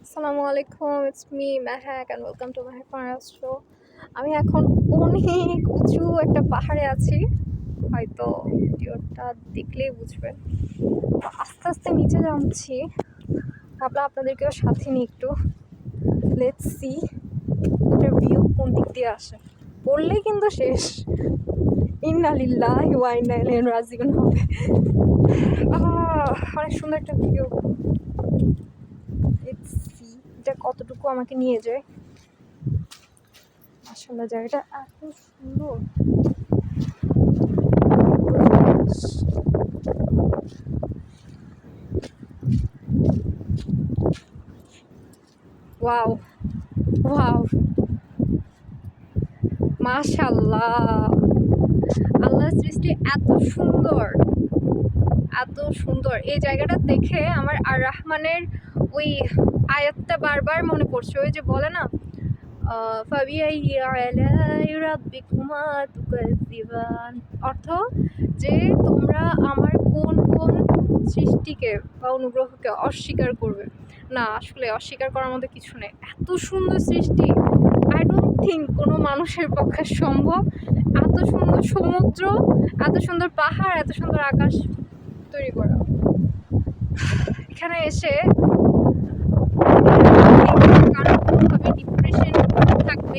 আসসালামু আলাইকুম, it's me Mehek and welcome to Mehek Faraz show. আমি এখন অনেক উঁচু একটা পাহাড়ে আছি, হয়তো ভিডিওটা দেখলেই বুঝবেন। তো আস্তে আস্তে নিচে নামছি, ভাবলাম আপনাদেরকেও সাথে নিই একটু। লেটস সি এটার ভিউ কোন দিক দিয়ে আসে। পড়লেই কিন্তু শেষ, ইন্না লিল্লাহি ওয়া ইন্না ইলাইহি রাজিউন হবে। অনেক সুন্দর একটা ভিউ। লেটস সি এটা কতটুকু আমাকে নিয়ে যায়। আসলে জায়গাটা এত সুন্দর। ওয়াও ওয়াও, মাশাআল্লাহ, আল্লাহর সৃষ্টি এত সুন্দর, এত সুন্দর। এই জায়গাটা দেখে আমার আর রহমানের ওই আয়াতটা বারবার মনে পড়ছে। ওই যে বলে না, ফাবিআইয়ি আলাই রাব্বিকুমা তুকাজ্জিবান, অর্থ যে তোমরা আমার কোন কোন সৃষ্টিকে বা অনুগ্রহকে অস্বীকার করবে। না, আসলে অস্বীকার করার মধ্যে কিছু নেই। এত সুন্দর সৃষ্টি, আই ডোন্ট থিঙ্ক কোনো মানুষের পক্ষে সম্ভব এত সুন্দর সমুদ্র, এত সুন্দর পাহাড়, এত সুন্দর আকাশ তৈরি করা। এখানে এসে কারো কোনোভাবে ডিপ্রেশন থাকবে